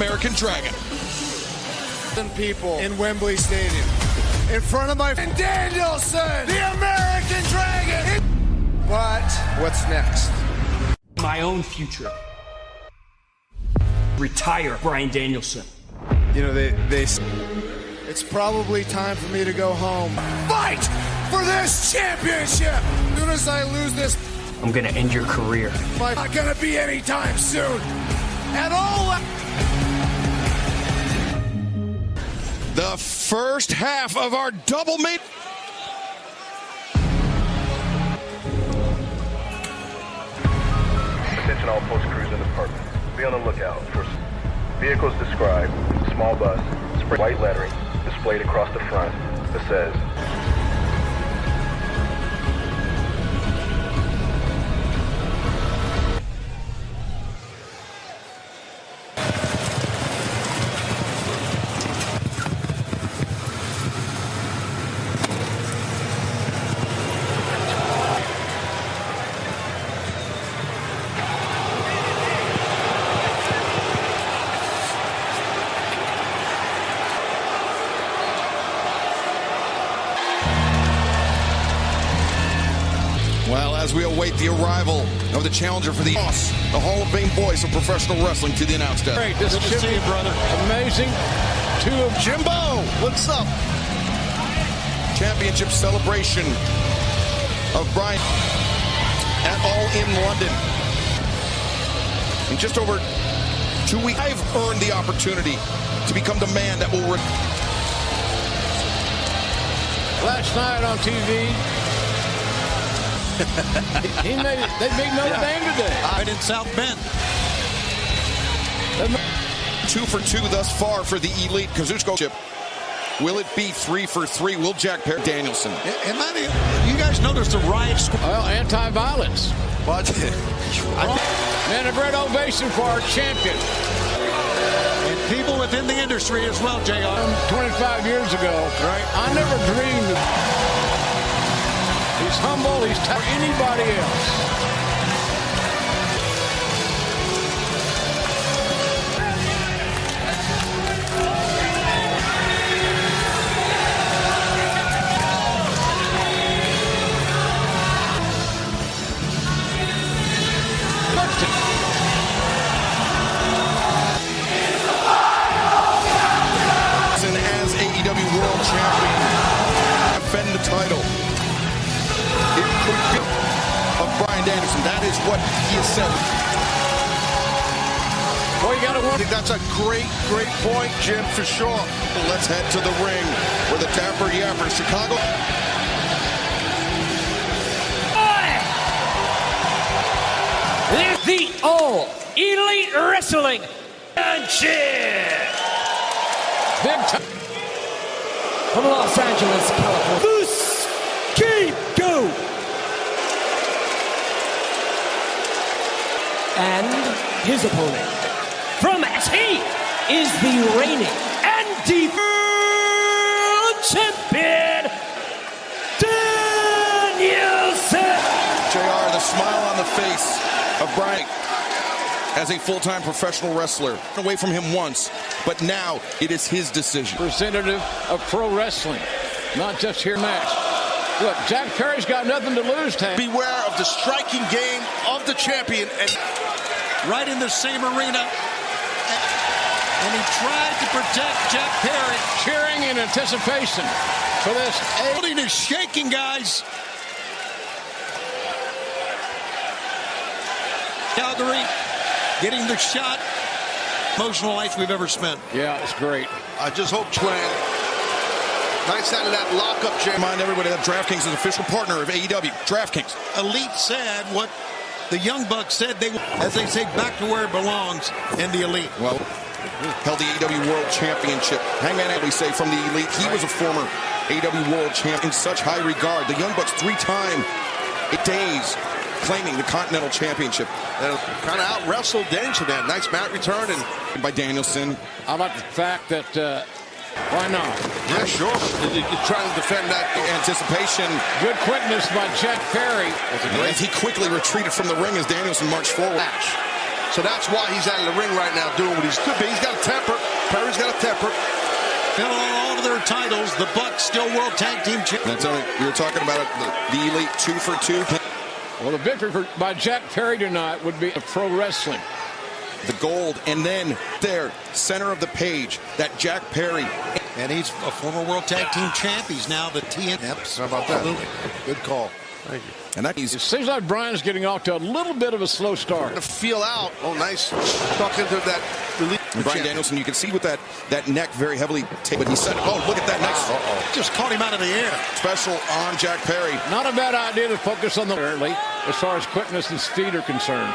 American Dragon. People in Wembley Stadium. In front of my Brayn Danielson, the American Dragon. But what's next? My own future. Retire Brayn Danielson. You know, it's probably time for me to go home. Fight for this championship! As soon as I lose this, I'm gonna end your career. fight not gonna be anytime soon. At all. The first half of our double main. Attention all post crews in the department. Be on the lookout for vehicles described, small bus, white lettering displayed across the front that says Well, as we await the arrival of the challenger for the Hall of Fame voice of professional wrestling to the announce desk. Great, this is to see you, brother. Amazing. Two of Jimbo, what's up? Championship celebration of Brayn at All in London. In just over 2 weeks, I've earned the opportunity to become the man that will. last night on TV. They beat Notre Dame today. Right in South Bend. 2 for 2 thus far for the elite Kazuchika chip. Will it be 3 for 3? Will Jack Perry Danielson? You guys noticed the riot squad? Well, anti-violence. But And a great ovation for our champion. And people within the industry as well, JR. 25 years ago, right? I never dreamed. He's humble. He's tough. Anybody else. as AEW World Champion, defend the title. It could be of Brayn Danielson. That is what he has said. Well, you got to I think that's a great point, Jim, for sure. Let's head to the ring where the Dapper Yapper, Chicago. There's the All Elite Wrestling Championship big time. from Los Angeles, California. The Scapegoat. And his opponent from he is the reigning and defending champion, Danielson. JR, the smile on the face of Brayn as a full-time professional wrestler. Away from him once, but now it is his decision. Representative of pro wrestling, not just here match. Look, Jack Perry's got nothing to lose, Tam. Beware of the striking game of the champion. And Right in the same arena. And he tried to protect Jack Perry. Cheering in anticipation for this. Building is shaking, guys. Calgary getting the shot. Emotional nights we've ever spent. Yeah, it's great. I just hope Twan. Nice out of that lockup, Jim. Remind everybody that DraftKings is an official partner of AEW. DraftKings. Elite said what the Young Bucks said. They, as they say, back to where it belongs in the Elite. Well, held the AEW World Championship. Hangman Adley say from the Elite, he was a former AEW World Champ in such high regard. The Young Bucks 3-time days claiming the Continental Championship. Kind of out-wrestled Danielson. That nice mat return. And By Danielson. I like the fact that, why not? yeah, sure. You're trying to defend that. Anticipation. Good quickness by Jack Perry. As he quickly retreated from the ring as Danielson marched forward. So that's why he's out of the ring right now doing what he's could be. He's got a temper. Perry's got a temper. Held on all of their titles. The Bucks still World Tag Team Champions. That's only, we were talking about the Elite 2 for 2. Well, the victory by Jack Perry tonight would be pro wrestling. The gold, and then there, center of the page, that Jack Perry. And he's a former World Tag Team Champ. He's now the TNT. Yep, how about that? Absolutely. Good call. Thank you. And that It seems like Brian's getting off to a little bit of a slow start. To feel out. Oh, nice. Stuck into that relief. And Brayn Danielson, you can see with that neck very heavily, but he said, oh, look at that next. Just caught him out of the air. Special on Jack Perry. Not a bad idea to focus on the early as far as quickness and speed are concerned.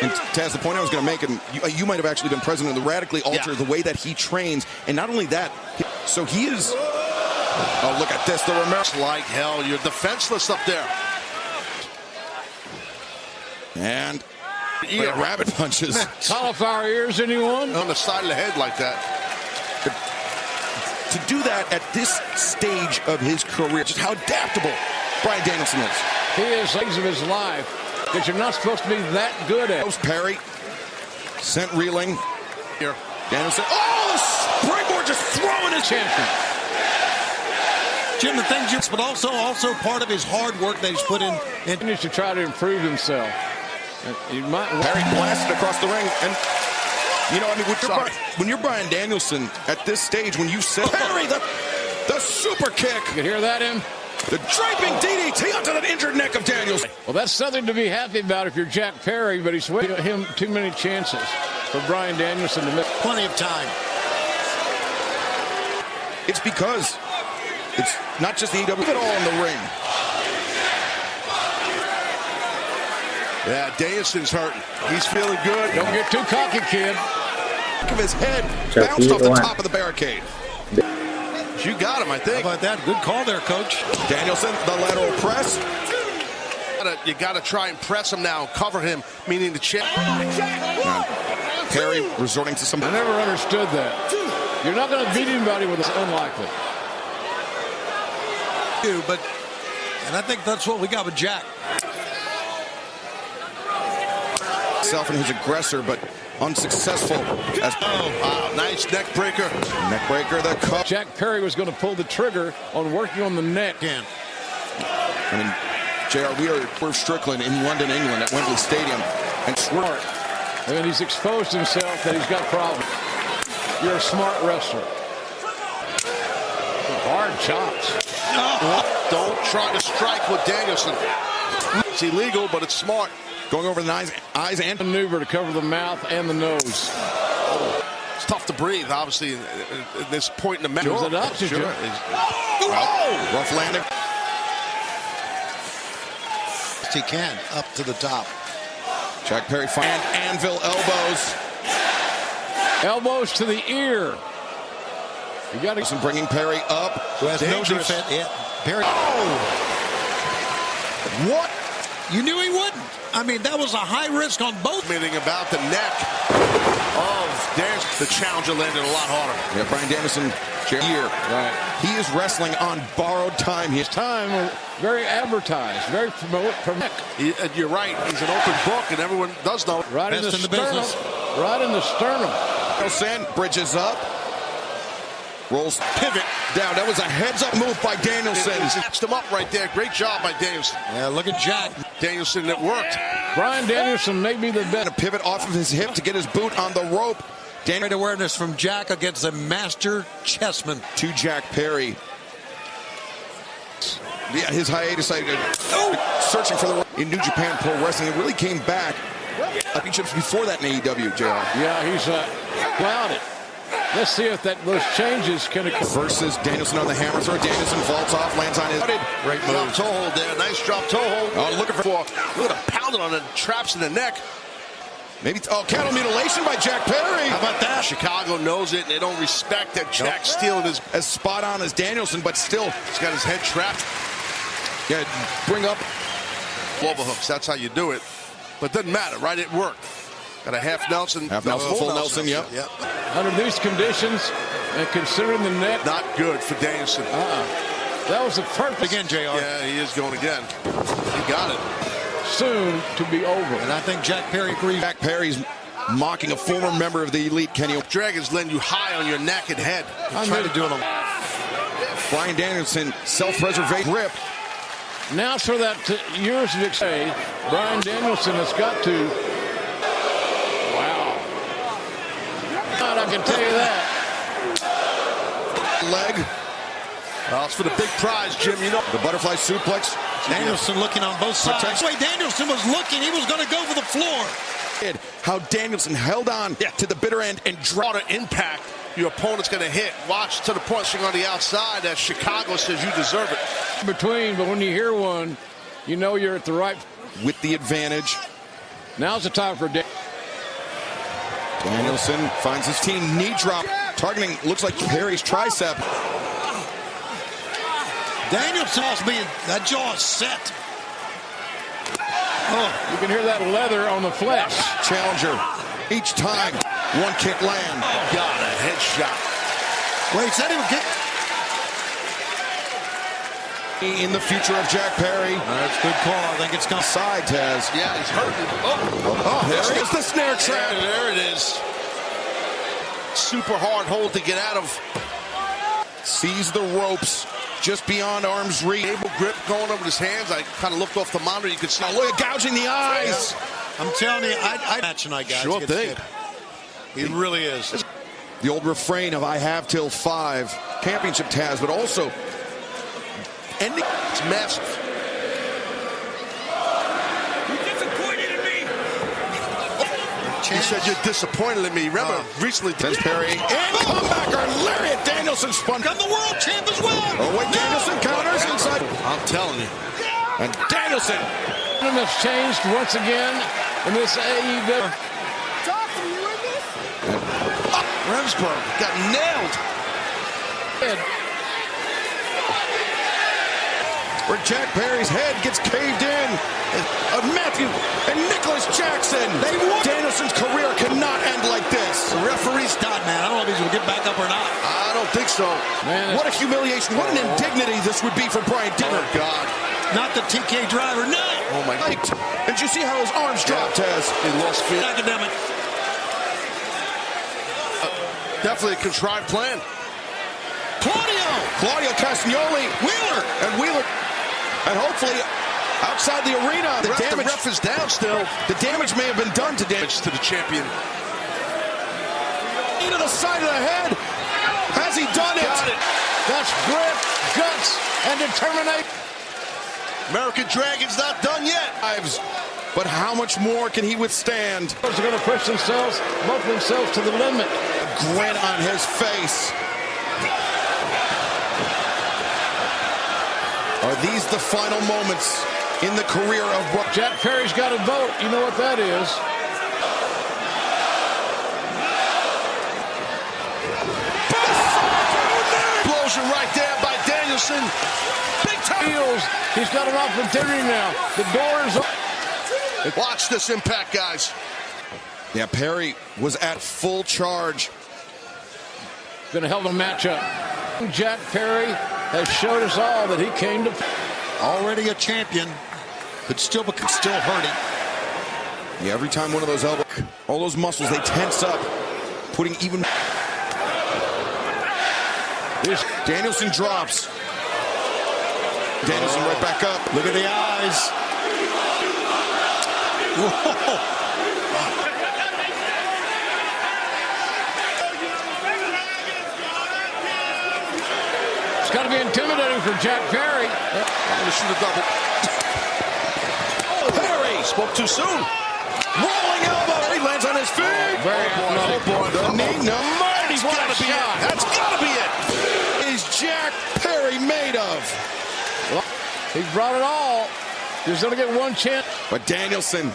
And Taz, the point I was going to make, and you might have actually been present in the radically alter the way that he trains. And not only that, so he is, oh, look at this. The Romero. Like hell, you're defenseless up there. And rabbit punches. Cauliflower ears, anyone? On the side of the head like that. To do that at this stage of his career, just how adaptable Brayn Danielson is. He is things of his life that you're not supposed to be that good at. Perry sent reeling. Here. Danielson. Oh, the springboard just throwing his Champion. Jim, the thing, but also part of his hard work that he's put in. He needs to try to improve himself. He might. Perry blasted across the ring, and you know, I mean, when you're Brayn Danielson at this stage, when you said Perry, the super kick, You can hear that in? the draping DDT onto the injured neck of Danielson. Well, that's something to be happy about if you're Jack Perry, but he's waiting him too many chances for Brayn Danielson to miss. Plenty of time. It's because it's not just the AEW, it's all in the ring. Yeah, Danielson's hurting. He's feeling good. Don't get too cocky, kid. Of his head bounced off the top of the barricade. You got him, I How think. about that? Good call there, Coach. Danielson, the lateral press. You got to try and press him now, cover him, meaning the champ. Perry resorting to some. I never understood that. You're not going to beat anybody with it's unlikely. And I think that's what we got with Jack. Himself and his aggressor, but unsuccessful. As Wow, nice neck breaker. neck breaker, the cup. Jack Perry was going to pull the trigger on working on the neck. Again. I mean, JR, we're Strickland in London, England, at Wembley Stadium, and Smart. And he's exposed himself that he's got problems. You're a smart wrestler. Hard chops. Don't try to strike with Danielson. It's illegal, but it's smart. going over the eyes and Maneuver to cover the mouth and the nose. It's tough to breathe, obviously, at this point in the match. It was an oxygen. Sure. rough landing. He can up to the top. Jack Perry and anvil elbows. Elbows to the ear. You got to Bringing Perry up. Who has no Dangerous. defense. Yeah, Perry. What? You knew he wouldn't. I mean, that was a high risk on both. Meaning about the neck of Danielson. The challenger landed a lot harder. Yeah, Brayn Danielson, here. Right. He is wrestling on borrowed time. His Time was very advertised, very promote. You're right. He's an open book, and everyone does know. Right in the Best in the sternum. business. Right in the sternum. Danielson bridges up. Rolls pivot down. That was a heads-up move by Danielson. Snatched him up right there. Great job by Danielson. Yeah, look at Jack. Danielson, it worked. Brayn Danielson may be the best. A pivot off of his hip to get his boot on the rope. Great awareness from Jack against the master chessman. To Jack Perry. Yeah, his hiatus, searching for the in New Japan Pro Wrestling. It really came back. Championships before that in AEW, JR. Yeah, he's clouded. Let's see if those changes can occur. Versus Danielson on the hammer throw. Danielson vaults off, lands on his. Great drop toe hold there. Nice drop toe hold. Oh, looking for. Look at him pounding on the traps in the neck. Maybe. Cattle mutilation by Jack Perry. How about that? Chicago knows it, and they don't respect that Jack stealing his. As spot on as Danielson, but still. He's got his head trapped. Yeah, bring up. Overhooks. That's how you do it. But it doesn't matter, right? It worked. Got a half Nelson. Half Nelson, full Nelson, yep. Under these conditions, and considering the neck. Not good for Danielson. That was the purpose. Again, JR. Yeah, he is going again. He got it. Soon to be over. And I think Jack Perry agrees. Jack Perry's mocking a former member of the Elite, Kenny. Dragon's letting you high on your neck and head. I'm Trying to do it on. Brayn Danielson, self-preservation grip. Now for that years of say, Brayn Danielson has got to. Wow. God, I can tell you that. Leg. Well, it's for the big prize, Jim. You know the butterfly suplex. Danielson looking on both sides. That's the way Danielson was looking. He was going to go for the floor. How Danielson held on to the bitter end and dropped an impact. Your opponent's going to hit. Watch to the punching on the outside as Chicago says you deserve it. Between, but when you hear one, you know you're at the right. With the advantage. Now's the time for Danielson finds his team knee drop. Targeting looks like Perry's tricep. Danielson's being, that jaw is set. Oh, you can hear that leather on the flesh. Challenger, each time, one kick land. Oh, God, a headshot. Well, he said he would get. In the future of Jack Perry. That's a good call. I think it's come. Side, Taz. Yeah, he's hurting. There is the snare trap. There it is. Super hard hold to get out of. Sees the ropes just beyond arm's reach. Able grip going over his hands. I kind of looked off the monitor. You could see. Oh, look at gouging the eyes. Yeah. I'm telling you, I match tonight, guys. Sure thing. It really is. The old refrain of "I have till 5" championship Taz, but also ending. It's massive. You said you're disappointed in me. Remember, recently. There's Perry. And comebacker. Lariat. Danielson spun. I'm the world champ as well. Oh, wait. Danielson counters inside. I'm telling you. And Danielson. Has changed once again in this AEW. Remsburg got nailed. Where Jack Perry's head gets caved in. Matthew and Nicholas Jackson. Danielson's career cannot end like this. The referee's done, man. I don't know if he's going to get back up or not. I don't think so. Man, what a humiliation. What an indignity this would be for Brayn Danielson. Oh, God. Not the TK driver, no. Oh, my God. And you see how his arms dropped, Taz? He lost feet. Academic. Definitely a contrived plan. Claudio Castagnoli. Wheeler. And Wheeler. And hopefully outside the arena. The ref is down still. The damage may have been done to damage to the champion. Into the side of the head. Has he done it? Got it. That's grit, guts, and determination. American Dragon's not done yet. But how much more can he withstand? They're going to push themselves, both themselves to the limit. A grin on his face. Are these the final moments in the career of Jack Perry's got a vote? You know what that is. Explosion right there by Danielson. Big time. He's got an opportunity now. The door is open. Watch this impact, guys. Yeah, Perry was at full charge. Been a hell of a matchup. Jack Perry has showed us all that he came to. Already a champion, but still hurting. Yeah, every time one of those elbows, all those muscles, they tense up, putting even. Danielson drops. Danielson right back up. Look at the eyes. Whoa. It's got to be intimidating for Jack Perry. I'm going to shoot a double. Oh, Perry spoke too soon. Rolling elbow. He lands on his feet. Very athletic. The knee, no. That's got to be it. That's got to be it. Is Jack Perry made of? Well, he brought it all. He's going to get one chance. But Danielson,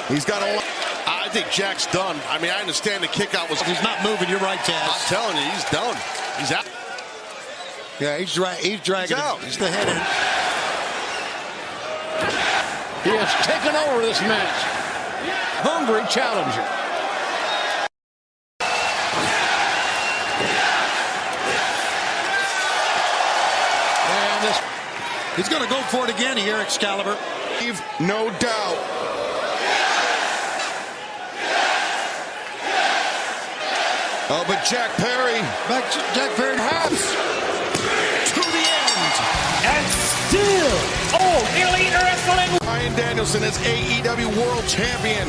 he's got a lot. I think Jack's done. I mean, I understand the kick out was. He's not moving. You're right, Taz. I'm telling you, he's done. He's out. Yeah, he's dragging. He's out. He's the head in. He has taken over this match. Hungry challenger. And he's going to go for it again here, Excalibur. No doubt. Oh, but Jack Perry. Jack Perry Perhaps to the end. And still, Elite Wrestling. Brayn Danielson is AEW World Champion.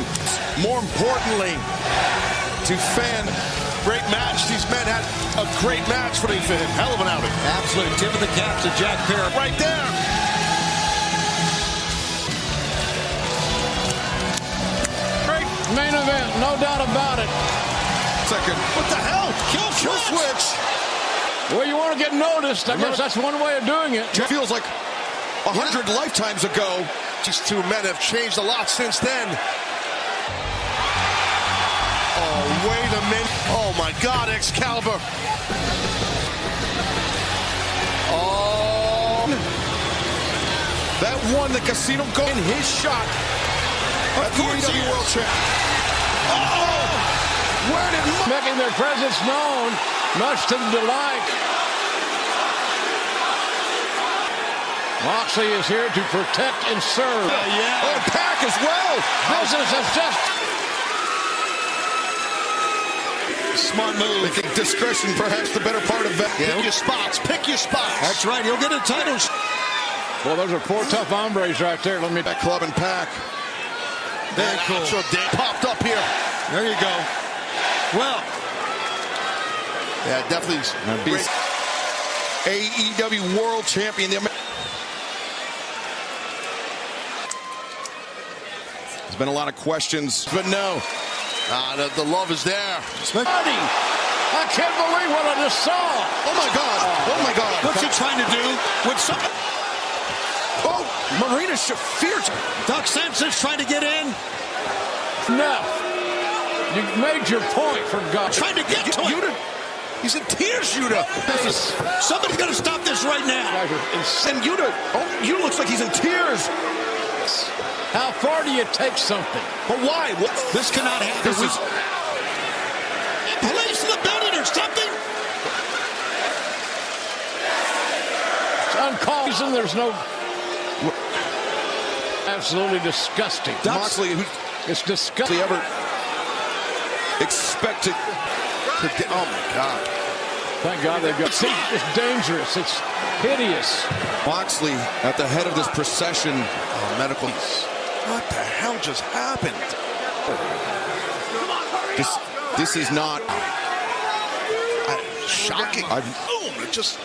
More importantly, to fan. Great match. These men had a great match for him. Hell of an outing. absolute tip of the cap to Jack Perry. Right there. Great main event, no doubt about it. Second. What the hell? Kill switch. Well, you want to get noticed. I guess that's one way of doing it. It feels like 100 lifetimes ago. These two men have changed a lot since then. Oh, wait a minute. Oh, my God, Excalibur. Oh. That won the Casino Gold in his shot at the AEW World Champion. Oh! Where did Making their presence known, much to the delight. Moxley is here to protect and serve. Oh, Pac as well. Business is just... Smart move. I think discretion, perhaps the better part of that. Pick your spots. Pick your spots. That's right. He'll get a title. Well, those are four tough hombres right there. Let me... That club and Pac. Very cool. So Dan popped up here. There you go. Well, Yeah, definitely. Great. AEW World Champion. There's been a lot of questions, but no. The love is there. I can't believe what I just saw. Oh, my God. Oh, my God. what's he trying to do with something? Oh, Marina Shafir. Doc Sampson's trying to get in. No. You made your point, for God. Trying to get to him. Yuta. He's in tears, Yuta. Somebody's got to stop this right now. And Yuta. Oh, Yuta looks like he's in tears. How far do you take something? But why? This cannot happen. This is... Police in the building or something. It's uncalled. And there's no... Absolutely disgusting. Moxley, who It's disgusting. ever expected to get... Oh, my God. Thank God they've got... See, it's dangerous. It's hideous. Moxley at the head of this procession. Oh, medical. What the hell just happened? This is not... Shocking. Boom. It just...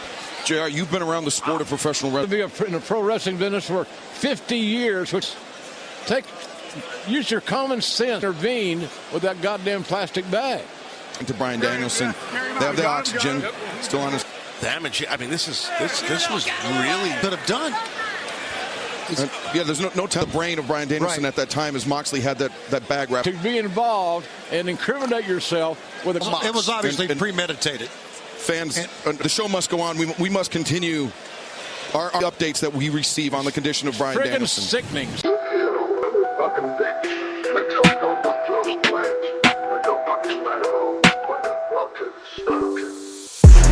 JR, you've been around the sport of professional To wrestling. be in the pro wrestling business for 50 years, which use your common sense, intervene with that goddamn plastic bag. To Brayn Danielson. They have the oxygen still on his... damage. I mean, this was really Could have done. Yeah, there's no time. The brain of Brayn Danielson at that time as Moxley had that bag wrapped. To be involved and incriminate yourself with a... It was obviously And- premeditated. Fans, the show must go on. We must continue our updates that we receive on the condition of Brayn friggin' Danielson. sickening.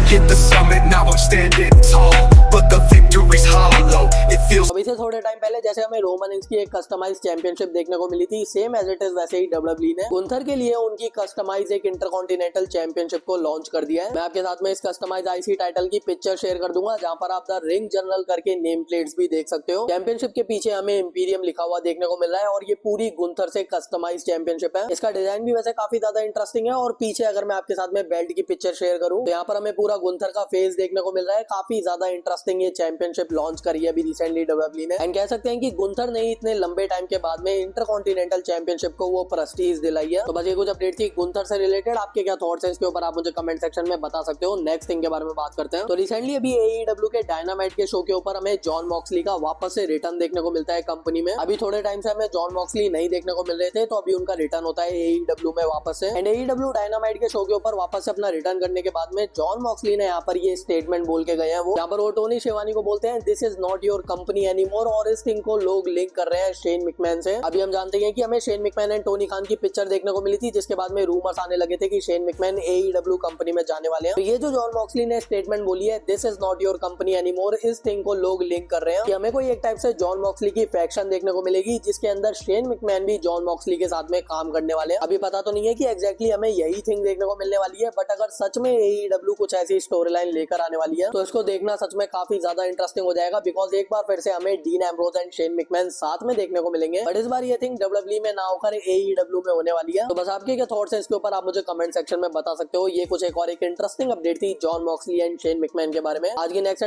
Hit the summit, now I'm standing tall, but the victory's hollow. It feels अभी से थोड़े time पहले जैसे हमें Roman rings की एक customise championship देखने को मिली थी, सेम एज इट इज वैसे ही डब्ल्यूडब्ल्यू ने गुंथर के लिए उनकी कस्टमाइज एक इंटरकॉन्टिनेंटल चैंपियनशिप को लॉन्च कर दिया है। मैं आपके साथ में इस कस्टमाइज आईसी टाइटल की पिक्चर शेयर कर दूंगा, जहां पर आप द रिंग जनरल करके नेम प्लेट्स भी देख सकते हो। चैंपियनशिप के पीछे हमें इंपीरियम लिखा हुआ देखने को मिल रहा है और ये पूरी गुंथर से कस्टमाइज चैंपियनशिप है। इसका डिजाइन भी वैसे काफी ज्यादा इंटरेस्टिंग है और पीछे अगर मैं आपके साथ में बेल्ट की पिक्चर शेयर करूं तो यहाँ पर हमें पूरा गुंथर का फेस देखने को मिल रहा है। काफी ज्यादा इंटरेस्टिंग ये चैंपियनशिप लॉन्च करी है अभी रिसेंटली डब्ल्यूडब्ल्यू ने, एंड कह सकते हैं कि गुंथर ने इतने लंबे टाइम के बाद में इंटरकॉन्टिनेंटल चैंपियनशिप को वो प्रेस्टीज दिलाई है। तो बस ये कुछ अपडेट थी गुंथर से रिलेटेड। आपके क्या थॉट्स हैं इसके ऊपर आप मुझे कमेंट सेक्शन में बता सकते हो। नेक्स्ट थिंग के बारे में बात करते हैं। तो रिसेंटली अभी AEW के डायनामाइट के शो के ऊपर हमें जॉन मॉक्सली का वापस से रिटर्न देखने को मिलता है कंपनी में। अभी थोड़े टाइम से हमें जॉन मॉक्सली नहीं देखने को मिल रहे थे, तो अभी उनका रिटर्न होता है AEW में वापस से। एंड AEW डायनामाइट के शो के ऊपर वापस से अपना रिटर्न करने के बाद में जॉन मॉक्सली ने यहाँ पर ये स्टेटमेंट बोल के गए हैं। वो यहाँ पर वो टोनी शेवानी को बोलते हैं, this is not your company any anymore और इस थिंग को लोग लिंक कर रहे हैं शेन मैकमैन से। अभी हम जानते हैं कि हमें Shane McMahon and Tony Khan की पिक्चर देखने को मिली थी, जिसके बाद में रूमर्स आने लगे थे कि शेन मैकमैन AEW कंपनी में जाने वाले हैं। तो ये जो जॉन मॉक्सली ने स्टेटमेंट बोली है, this is not your company anymore, इस थिंग को लोग लिंक कर रहे हैं कि हमें कोई एक टाइप से जॉन मॉक्सली की फैक्शन देखने को मिलेगी, जिसके अंदर शेन मैकमैन भी जॉन मॉक्सली के साथ में काम करने वाले हैं। अभी पता तो नहीं है कि एग्जैक्टली हमें यही थिंग देखने को मिलने वाली है, बट अगर सच में AEW कुछ ऐसी स्टोरी लाइन लेकर आने वाली है तो इसको देखना सच में काफी ज्यादा इंटरेस्टिंग हो जाएगा, बिकॉज एक बार फिर से हमें dean Ambrose and Shane McMahon साथ में देखने को मिलेंगे। बट इस बार ये थिंग WWE में ना होकर AEW में होने वाली है। तो बस आपके क्या थॉट्स हैं इसके ऊपर आप मुझे कमेंट सेक्शन में बता सकते हो। ये कुछ एक और एक इंटरेस्टिंग अपडेट थी John Moxley and Shane McMahon के बारे में। आज की नेक्स्ट